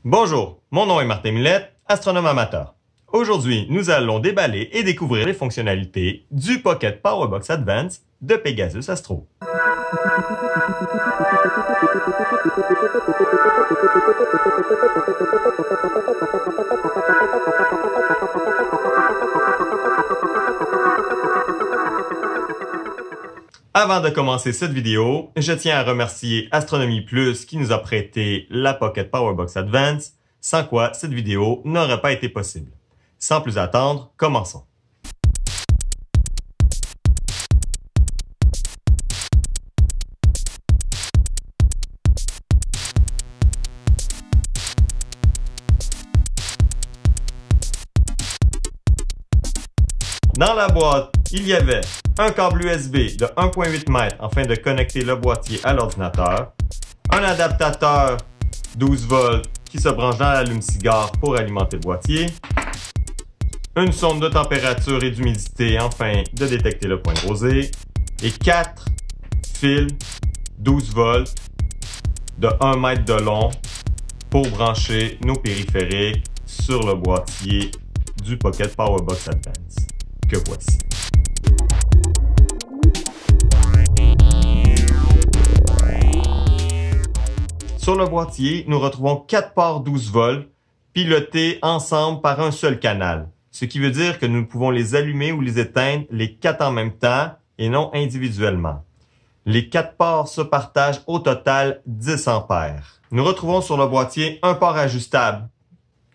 Bonjour, mon nom est Martin Millette, astronome amateur. Aujourd'hui, nous allons déballer et découvrir les fonctionnalités du Pocket PowerBox Advance de Pegasus Astro. Avant de commencer cette vidéo, je tiens à remercier Astronomie Plus qui nous a prêté la Pocket PowerBox Advance, sans quoi cette vidéo n'aurait pas été possible. Sans plus attendre, commençons. Dans la boîte, il y avait un câble USB de 1.8 m afin de connecter le boîtier à l'ordinateur, un adaptateur 12 volts qui se branche dans l'allume-cigare pour alimenter le boîtier, une sonde de température et d'humidité afin de détecter le point de rosée et 4 fils 12 volts de 1 mètre de long pour brancher nos périphériques sur le boîtier du Pocket PowerBox Advance que voici. Sur le boîtier, nous retrouvons 4 ports 12 volts pilotés ensemble par un seul canal, ce qui veut dire que nous pouvons les allumer ou les éteindre les 4 en même temps et non individuellement. Les 4 ports se partagent au total 10 ampères. Nous retrouvons sur le boîtier un port ajustable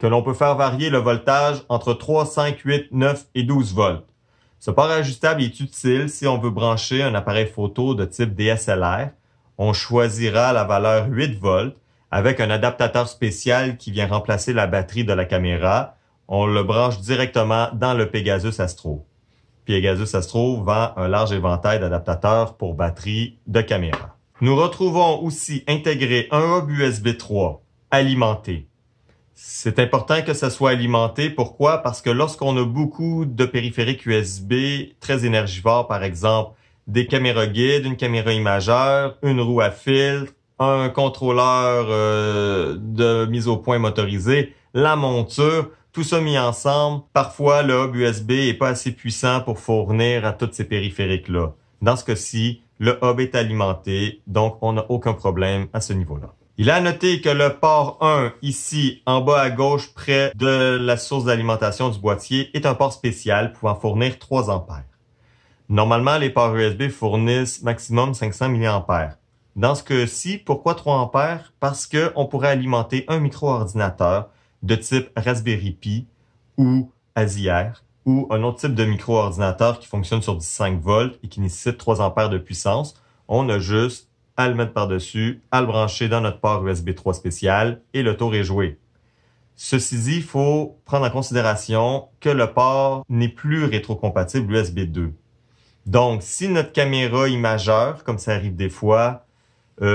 que l'on peut faire varier le voltage entre 3, 5, 8, 9 et 12 volts. Ce port ajustable est utile si on veut brancher un appareil photo de type DSLR. On choisira la valeur 8 volts avec un adaptateur spécial qui vient remplacer la batterie de la caméra. On le branche directement dans le Pegasus Astro. Pegasus Astro vend un large éventail d'adaptateurs pour batterie de caméra. Nous retrouvons aussi intégré un hub USB 3 alimenté. C'est important que ça soit alimenté. Pourquoi? Parce que lorsqu'on a beaucoup de périphériques USB très énergivores, par exemple, des caméras guides, une caméra imageur, une roue à filtre, un contrôleur de mise au point motorisé, la monture, tout ça mis ensemble, parfois le hub USB est pas assez puissant pour fournir à tous ces périphériques-là. Dans ce cas-ci, le hub est alimenté, donc on n'a aucun problème à ce niveau-là. Il est à noter que le port 1, ici, en bas à gauche, près de la source d'alimentation du boîtier, est un port spécial pouvant fournir 3 ampères. Normalement, les ports USB fournissent maximum 500 mA. Dans ce cas-ci, pourquoi 3 ampères? Parce qu'on pourrait alimenter un micro-ordinateur de type Raspberry Pi ou Azier ou un autre type de micro-ordinateur qui fonctionne sur 15 volts et qui nécessite 3 ampères de puissance. On a juste à le mettre par-dessus, à le brancher dans notre port USB 3 spécial et le tour est joué. Ceci dit, il faut prendre en considération que le port n'est plus rétrocompatible USB 2. Donc, si notre caméra imageur, comme ça arrive des fois,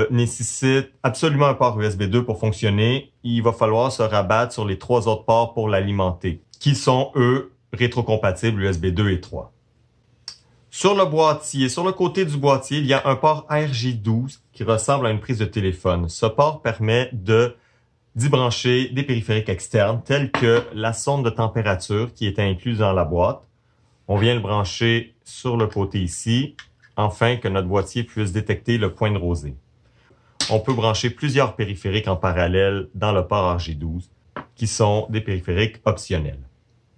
nécessite absolument un port USB 2 pour fonctionner, il va falloir se rabattre sur les 3 autres ports pour l'alimenter, qui sont, eux, rétrocompatibles USB 2 et 3. Sur le boîtier, sur le côté du boîtier, il y a un port RJ12 qui ressemble à une prise de téléphone. Ce port permet d'y brancher des périphériques externes tels que la sonde de température qui est incluse dans la boîte. On vient le brancher sur le côté ici, afin que notre boîtier puisse détecter le point de rosée. On peut brancher plusieurs périphériques en parallèle dans le port RJ12 qui sont des périphériques optionnels.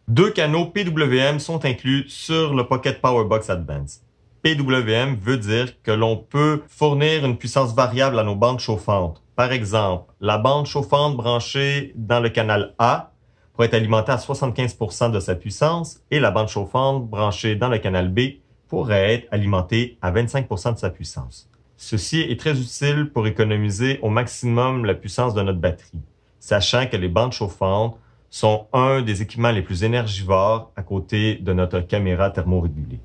2 canaux PWM sont inclus sur le Pocket PowerBox Advance. PWM veut dire que l'on peut fournir une puissance variable à nos bandes chauffantes. Par exemple, la bande chauffante branchée dans le canal A pourrait être alimentée à 75% de sa puissance et la bande chauffante branchée dans le canal B pourrait être alimentée à 25% de sa puissance. Ceci est très utile pour économiser au maximum la puissance de notre batterie, sachant que les bandes chauffantes sont un des équipements les plus énergivores à côté de notre caméra thermorégulée.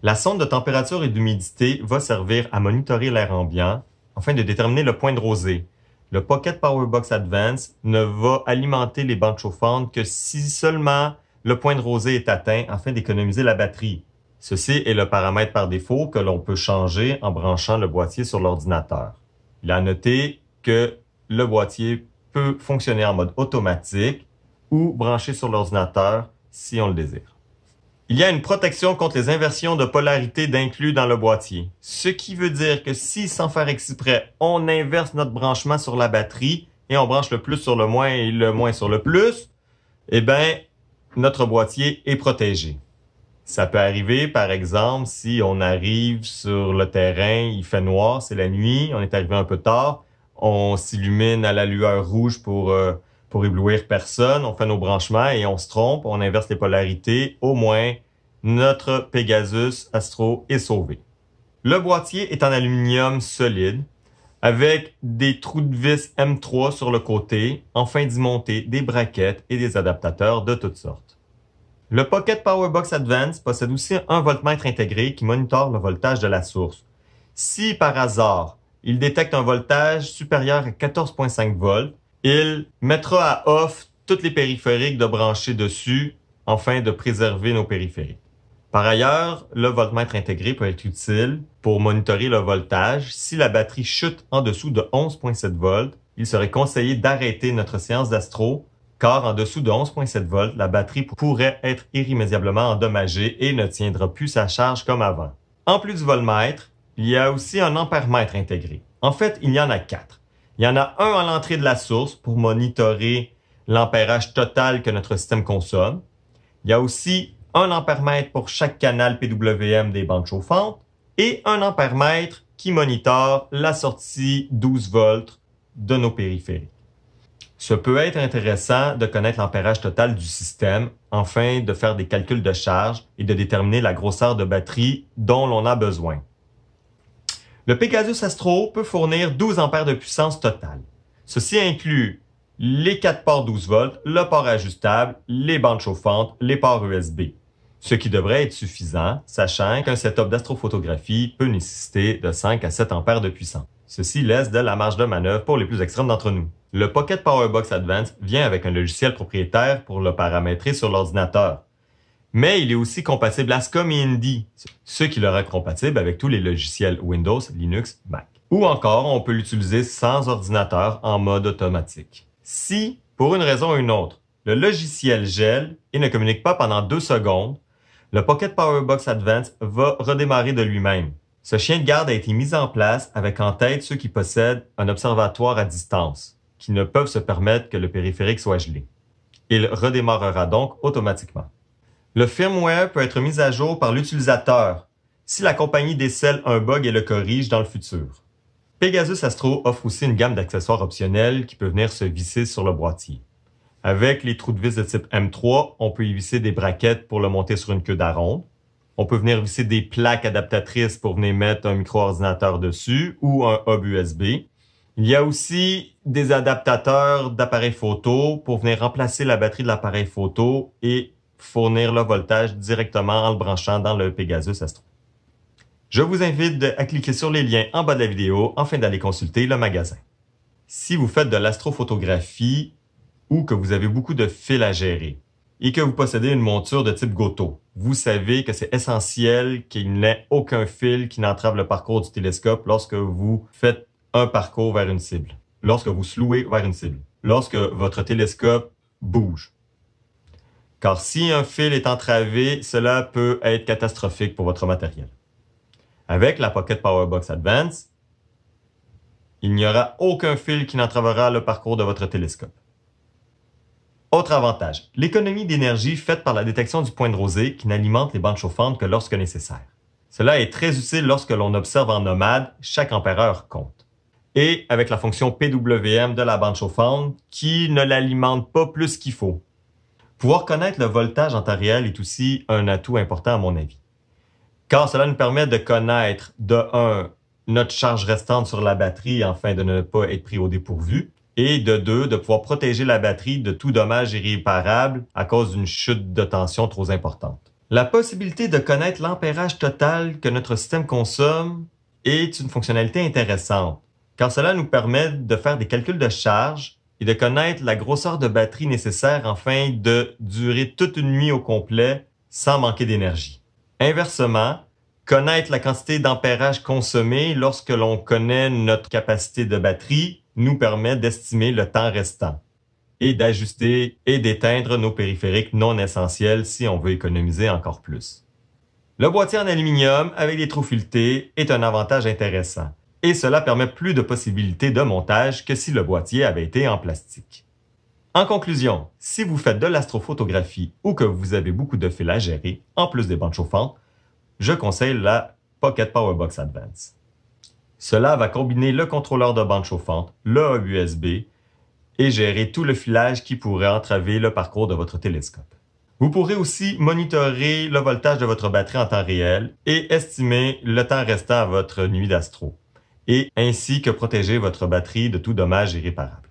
La sonde de température et d'humidité va servir à monitorer l'air ambiant afin de déterminer le point de rosée. Le Pocket PowerBox Advance ne va alimenter les bandes chauffantes que si seulement le point de rosée est atteint afin d'économiser la batterie. Ceci est le paramètre par défaut que l'on peut changer en branchant le boîtier sur l'ordinateur. Il est à noter que le boîtier peut fonctionner en mode automatique ou branché sur l'ordinateur si on le désire. Il y a une protection contre les inversions de polarité d'inclus dans le boîtier, ce qui veut dire que si, sans faire exprès, on inverse notre branchement sur la batterie et on branche le plus sur le moins et le moins sur le plus, eh bien, notre boîtier est protégé. Ça peut arriver, par exemple, si on arrive sur le terrain, il fait noir, c'est la nuit, on est arrivé un peu tard, on s'illumine à la lueur rouge pour éblouir personne, on fait nos branchements et on se trompe, on inverse les polarités, au moins notre Pegasus Astro est sauvé. Le boîtier est en aluminium solide avec des trous de vis M3 sur le côté, afin d'y monter des braquettes et des adaptateurs de toutes sortes. Le Pocket Powerbox Advance possède aussi un voltmètre intégré qui monitore le voltage de la source. Si par hasard, il détecte un voltage supérieur à 14,5 volts, il mettra à off tous les périphériques de brancher dessus afin de préserver nos périphériques. Par ailleurs, le voltmètre intégré peut être utile pour monitorer le voltage. Si la batterie chute en dessous de 11,7 volts, il serait conseillé d'arrêter notre séance d'astro, car en dessous de 11,7 volts, la batterie pourrait être irrémédiablement endommagée et ne tiendra plus sa charge comme avant. En plus du voltmètre, il y a aussi un ampèremètre intégré. En fait, il y en a 4. Il y en a un à l'entrée de la source pour monitorer l'ampérage total que notre système consomme. Il y a aussi un ampèremètre pour chaque canal PWM des bandes chauffantes et un ampèremètre qui monitore la sortie 12 volts de nos périphériques. Ce peut être intéressant de connaître l'ampérage total du système afin de faire des calculs de charge et de déterminer la grosseur de batterie dont l'on a besoin. Le Pegasus Astro peut fournir 12 ampères de puissance totale. Ceci inclut les 4 ports 12 volts, le port ajustable, les bandes chauffantes, les ports USB. Ce qui devrait être suffisant, sachant qu'un setup d'astrophotographie peut nécessiter de 5 à 7 ampères de puissance. Ceci laisse de la marge de manœuvre pour les plus extrêmes d'entre nous. Le Pocket Powerbox Advance vient avec un logiciel propriétaire pour le paramétrer sur l'ordinateur. Mais il est aussi compatible ASCOM et Indy, ce qui le rend compatible avec tous les logiciels Windows, Linux, Mac. Ou encore, on peut l'utiliser sans ordinateur en mode automatique. Si, pour une raison ou une autre, le logiciel gèle et ne communique pas pendant 2 secondes, le Pocket Powerbox Advance va redémarrer de lui-même. Ce chien de garde a été mis en place avec en tête ceux qui possèdent un observatoire à distance, qui ne peuvent se permettre que le périphérique soit gelé. Il redémarrera donc automatiquement. Le firmware peut être mis à jour par l'utilisateur si la compagnie décèle un bug et le corrige dans le futur. Pegasus Astro offre aussi une gamme d'accessoires optionnels qui peut venir se visser sur le boîtier. Avec les trous de vis de type M3, on peut y visser des braquettes pour le monter sur une queue d'aronde. On peut venir visser des plaques adaptatrices pour venir mettre un micro-ordinateur dessus ou un hub USB. Il y a aussi des adaptateurs d'appareils photo pour venir remplacer la batterie de l'appareil photo et fournir le voltage directement en le branchant dans le Pegasus Astro. Je vous invite à cliquer sur les liens en bas de la vidéo afin d'aller consulter le magasin. Si vous faites de l'astrophotographie ou que vous avez beaucoup de fils à gérer et que vous possédez une monture de type Goto, vous savez que c'est essentiel qu'il n'ait aucun fil qui n'entrave le parcours du télescope lorsque vous faites un parcours vers une cible, lorsque vous slouez vers une cible, lorsque votre télescope bouge. Car si un fil est entravé, cela peut être catastrophique pour votre matériel. Avec la Pocket Powerbox Advance, il n'y aura aucun fil qui n'entravera le parcours de votre télescope. Autre avantage, l'économie d'énergie faite par la détection du point de rosée qui n'alimente les bandes chauffantes que lorsque nécessaire. Cela est très utile lorsque l'on observe en nomade, chaque ampère-heure compte. Et avec la fonction PWM de la bande chauffante qui ne l'alimente pas plus qu'il faut. Pouvoir connaître le voltage en temps réel est aussi un atout important à mon avis. Car cela nous permet de connaître, de 1, notre charge restante sur la batterie afin de ne pas être pris au dépourvu, et de 2, de pouvoir protéger la batterie de tout dommage irréparable à cause d'une chute de tension trop importante. La possibilité de connaître l'ampérage total que notre système consomme est une fonctionnalité intéressante, car cela nous permet de faire des calculs de charge et de connaître la grosseur de batterie nécessaire afin de durer toute une nuit au complet sans manquer d'énergie. Inversement, connaître la quantité d'ampérage consommé lorsque l'on connaît notre capacité de batterie nous permet d'estimer le temps restant et d'ajuster et d'éteindre nos périphériques non essentiels si on veut économiser encore plus. Le boîtier en aluminium avec des trous filetés est un avantage intéressant et cela permet plus de possibilités de montage que si le boîtier avait été en plastique. En conclusion, si vous faites de l'astrophotographie ou que vous avez beaucoup de fils à gérer, en plus des bandes chauffantes, je conseille la Pocket PowerBox Advance. Cela va combiner le contrôleur de bande chauffante, le hub USB et gérer tout le filage qui pourrait entraver le parcours de votre télescope. Vous pourrez aussi monitorer le voltage de votre batterie en temps réel et estimer le temps restant à votre nuit d'astro, et ainsi que protéger votre batterie de tout dommage irréparable.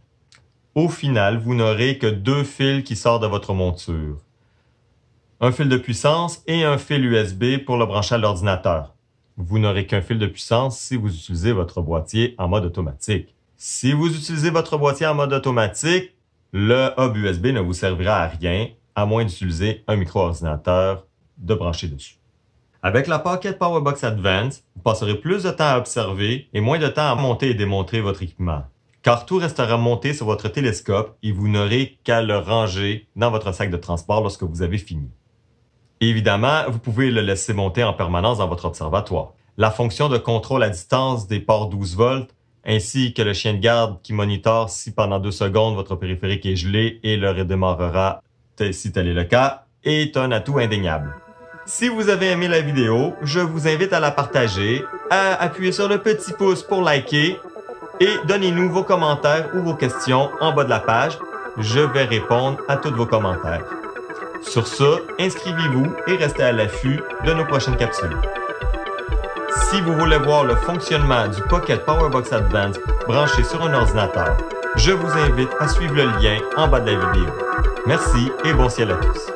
Au final, vous n'aurez que 2 fils qui sortent de votre monture. Un fil de puissance et un fil USB pour le brancher à l'ordinateur. Vous n'aurez qu'un fil de puissance si vous utilisez votre boîtier en mode automatique. Si vous utilisez votre boîtier en mode automatique, le hub USB ne vous servira à rien, à moins d'utiliser un micro-ordinateur de brancher dessus. Avec la Pocket PowerBox Advance, vous passerez plus de temps à observer et moins de temps à monter et démonter votre équipement, car tout restera monté sur votre télescope et vous n'aurez qu'à le ranger dans votre sac de transport lorsque vous avez fini. Évidemment, vous pouvez le laisser monter en permanence dans votre observatoire. La fonction de contrôle à distance des ports 12 volts, ainsi que le chien de garde qui monitore si pendant 2 secondes votre périphérique est gelé et le redémarrera si tel est le cas, est un atout indéniable. Si vous avez aimé la vidéo, je vous invite à la partager, à appuyer sur le petit pouce pour liker et donnez-nous vos commentaires ou vos questions en bas de la page. Je vais répondre à tous vos commentaires. Sur ce, inscrivez-vous et restez à l'affût de nos prochaines capsules. Si vous voulez voir le fonctionnement du Pocket PowerBox Advance branché sur un ordinateur, je vous invite à suivre le lien en bas de la vidéo. Merci et bon ciel à tous.